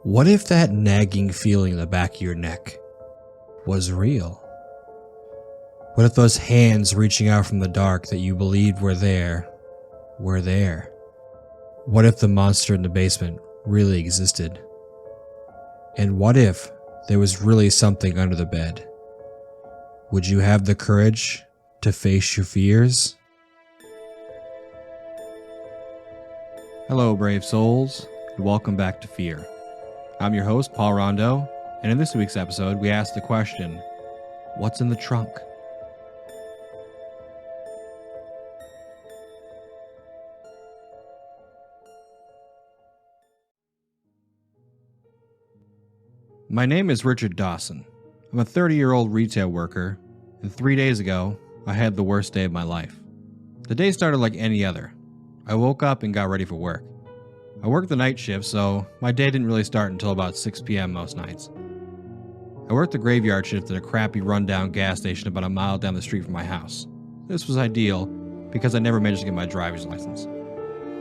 What if that nagging feeling in the back of your neck was real? What if those hands reaching out from the dark that you believed were there? What if the monster in the basement really existed? And what if there was really something under the bed? Would you have the courage to face your fears? Hello, brave souls, and welcome back to Fear. I'm your host, Paul Rondeau, and in this week's episode, we ask the question, what's in the trunk? My name is Richard Dawson. I'm a 30-year-old retail worker, and 3 days ago, I had the worst day of my life. The day started like any other. I woke up and got ready for work. I worked the night shift, so my day didn't really start until about 6 p.m. most nights. I worked the graveyard shift at a crappy rundown gas station about a mile down the street from my house. This was ideal because I never managed to get my driver's license.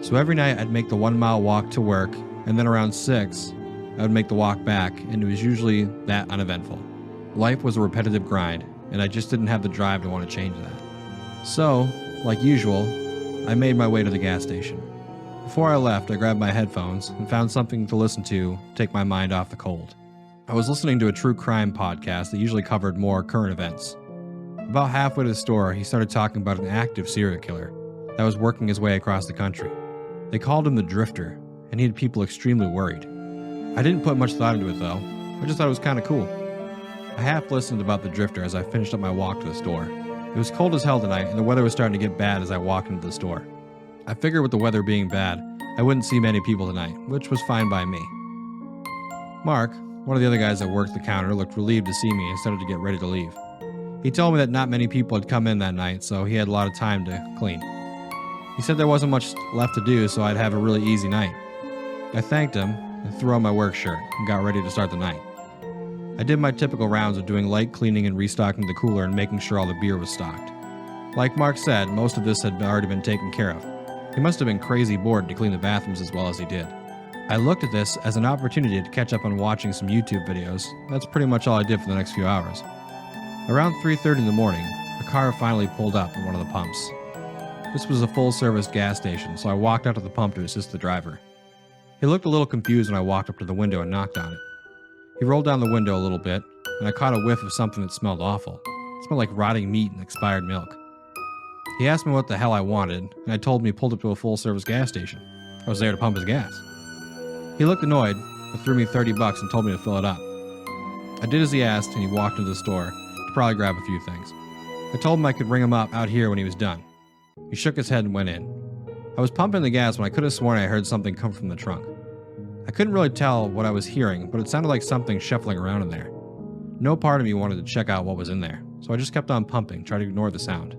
So every night I'd make the 1 mile walk to work, and then around 6, I would make the walk back, and it was usually that uneventful. Life was a repetitive grind, and I just didn't have the drive to want to change that. So, like usual, I made my way to the gas station. Before I left, I grabbed my headphones and found something to listen to take my mind off the cold. I was listening to a true crime podcast that usually covered more current events. About halfway to the store, he started talking about an active serial killer that was working his way across the country. They called him the Drifter, and he had people extremely worried. I didn't put much thought into it though, I just thought it was kind of cool. I half listened about the Drifter as I finished up my walk to the store. It was cold as hell tonight, and the weather was starting to get bad as I walked into the store. I figured with the weather being bad, I wouldn't see many people tonight, which was fine by me. Mark, one of the other guys that worked the counter, looked relieved to see me and started to get ready to leave. He told me that not many people had come in that night, so he had a lot of time to clean. He said there wasn't much left to do, so I'd have a really easy night. I thanked him and threw on my work shirt and got ready to start the night. I did my typical rounds of doing light cleaning and restocking the cooler and making sure all the beer was stocked. Like Mark said, most of this had already been taken care of. He must have been crazy bored to clean the bathrooms as well as he did. I looked at this as an opportunity to catch up on watching some YouTube videos. That's pretty much all I did for the next few hours. Around 3:30 in the morning, a car finally pulled up at one of the pumps. This was a full-service gas station, so I walked out to the pump to assist the driver. He looked a little confused when I walked up to the window and knocked on it. He rolled down the window a little bit, and I caught a whiff of something that smelled awful. It smelled like rotting meat and expired milk. He asked me what the hell I wanted, and I told him he pulled up to a full-service gas station. I was there to pump his gas. He looked annoyed, but threw me $30 and told me to fill it up. I did as he asked, and he walked into the store to probably grab a few things. I told him I could ring him up out here when he was done. He shook his head and went in. I was pumping the gas when I could have sworn I heard something come from the trunk. I couldn't really tell what I was hearing, but it sounded like something shuffling around in there. No part of me wanted to check out what was in there, so I just kept on pumping, trying to ignore the sound.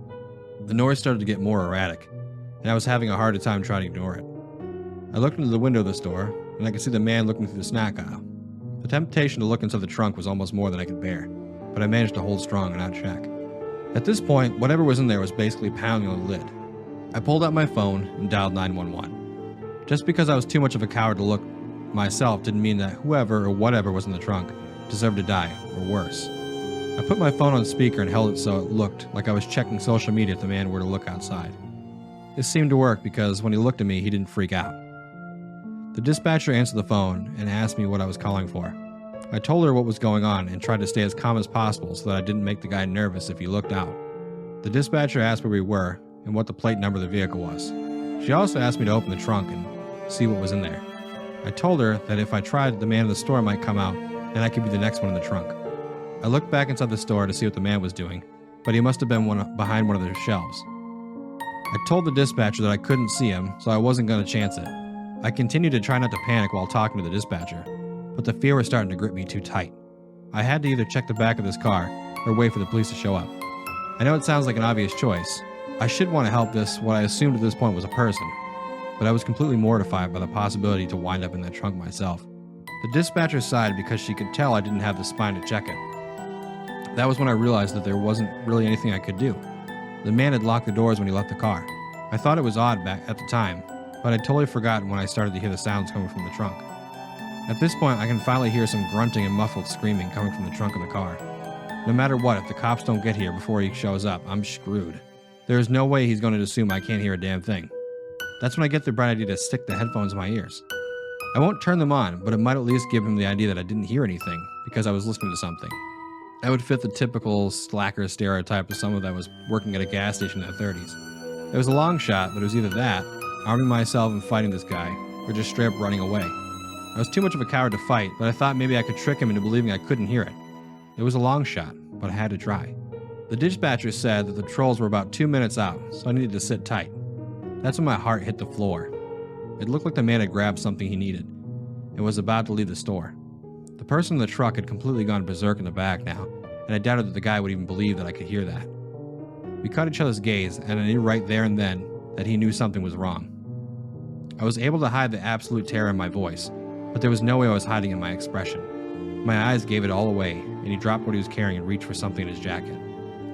The noise started to get more erratic, and I was having a harder time trying to ignore it. I looked into the window of the store, and I could see the man looking through the snack aisle. The temptation to look into the trunk was almost more than I could bear, but I managed to hold strong and not check. At this point, whatever was in there was basically pounding on the lid. I pulled out my phone and dialed 911. Just because I was too much of a coward to look myself didn't mean that whoever or whatever was in the trunk deserved to die, or worse. I put my phone on speaker and held it so it looked like I was checking social media if the man were to look outside. This seemed to work because when he looked at me, he didn't freak out. The dispatcher answered the phone and asked me what I was calling for. I told her what was going on and tried to stay as calm as possible so that I didn't make the guy nervous if he looked out. The dispatcher asked where we were and what the plate number of the vehicle was. She also asked me to open the trunk and see what was in there. I told her that if I tried, the man in the store might come out and I could be the next one in the trunk. I looked back inside the store to see what the man was doing, but he must have been behind one of the shelves. I told the dispatcher that I couldn't see him, so I wasn't going to chance it. I continued to try not to panic while talking to the dispatcher, but the fear was starting to grip me too tight. I had to either check the back of this car or wait for the police to show up. I know it sounds like an obvious choice. I should want to help what I assumed at this point was a person, but I was completely mortified by the possibility to wind up in that trunk myself. The dispatcher sighed because she could tell I didn't have the spine to check it. That was when I realized that there wasn't really anything I could do. The man had locked the doors when he left the car. I thought it was odd back at the time, but I'd totally forgotten when I started to hear the sounds coming from the trunk. At this point, I can finally hear some grunting and muffled screaming coming from the trunk of the car. No matter what, if the cops don't get here before he shows up, I'm screwed. There is no way he's going to assume I can't hear a damn thing. That's when I get the bright idea to stick the headphones in my ears. I won't turn them on, but it might at least give him the idea that I didn't hear anything because I was listening to something. I would fit the typical slacker stereotype of someone that was working at a gas station in their 30s. It was a long shot, but it was either that, arming myself and fighting this guy, or just straight up running away. I was too much of a coward to fight, but I thought maybe I could trick him into believing I couldn't hear it. It was a long shot, but I had to try. The dispatcher said that the trolls were about 2 minutes out, so I needed to sit tight. That's when my heart hit the floor. It looked like the man had grabbed something he needed and was about to leave the store. The person in the truck had completely gone berserk in the back now, and I doubted that the guy would even believe that I could hear that. We caught each other's gaze, and I knew right there and then that he knew something was wrong. I was able to hide the absolute terror in my voice, but there was no way I was hiding in my expression. My eyes gave it all away, and he dropped what he was carrying and reached for something in his jacket.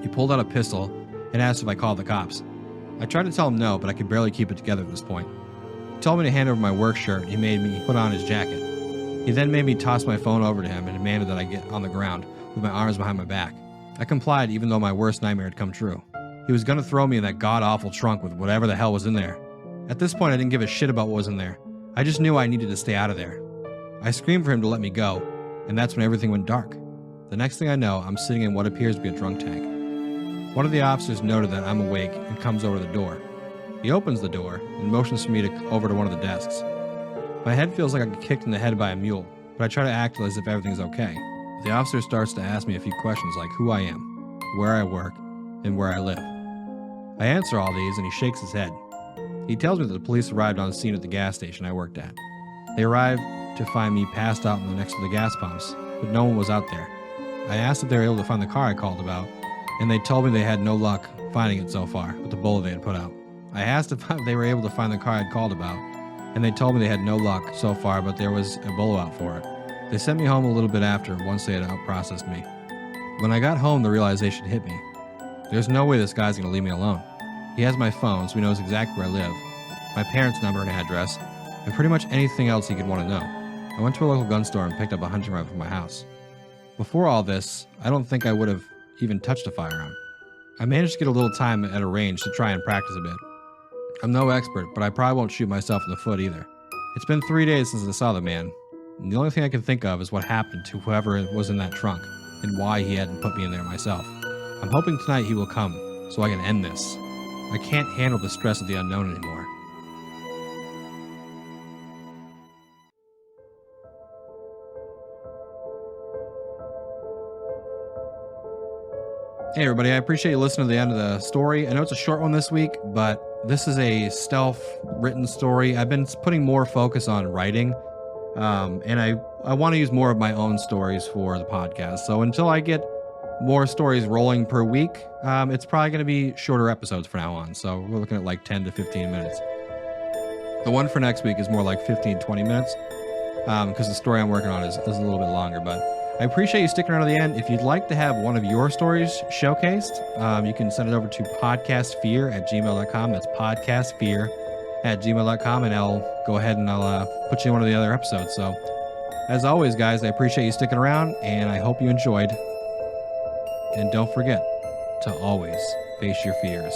He pulled out a pistol and asked if I called the cops. I tried to tell him no, but I could barely keep it together at this point. He told me to hand over my work shirt, and he made me put on his jacket. He then made me toss my phone over to him and demanded that I get on the ground with my arms behind my back. I complied even though my worst nightmare had come true. He was going to throw me in that god-awful trunk with whatever the hell was in there. At this point, I didn't give a shit about what was in there. I just knew I needed to stay out of there. I screamed for him to let me go, and that's when everything went dark. The next thing I know, I'm sitting in what appears to be a drunk tank. One of the officers noted that I'm awake and comes over to the door. He opens the door and motions for me over to one of the desks. My head feels like I got kicked in the head by a mule, but I try to act as if everything's okay. The officer starts to ask me a few questions like who I am, where I work, and where I live. I answer all these and he shakes his head. He tells me that the police arrived on scene at the gas station I worked at. They arrived to find me passed out next to the gas pumps, but no one was out there. I asked if they were able to find the car I called about, and they told me they had no luck finding it so far with the bullet they had put out. I asked if they were able to find the car I'd called about, and they told me they had no luck so far, but there was a blowout for it. They sent me home a little bit after once they had out-processed me. When I got home, the realization hit me. There's no way this guy's going to leave me alone. He has my phone, so he knows exactly where I live, my parents' number and address, and pretty much anything else he could want to know. I went to a local gun store and picked up a hunting rifle from my house. Before all this, I don't think I would have even touched a firearm. I managed to get a little time at a range to try and practice a bit. I'm no expert, but I probably won't shoot myself in the foot either. It's been 3 days since I saw the man, and the only thing I can think of is what happened to whoever was in that trunk and why he hadn't put me in there myself. I'm hoping tonight he will come so I can end this. I can't handle the stress of the unknown anymore. Hey everybody, I appreciate you listening to the end of the story. I know it's a short one this week, but this is a stealth-written story. I've been putting more focus on writing, and I want to use more of my own stories for the podcast. So until I get more stories rolling per week, it's probably going to be shorter episodes from now on. So we're looking at like 10 to 15 minutes. The one for next week is more like 15, 20 minutes, because the story I'm working on is a little bit longer, but I appreciate you sticking around to the end. If you'd like to have one of your stories showcased, you can send it over to podcastfear@gmail.com. That's podcastfear@gmail.com, and I'll go ahead and I'll put you in one of the other episodes. So, as always, guys, I appreciate you sticking around, and I hope you enjoyed. And don't forget to always face your fears.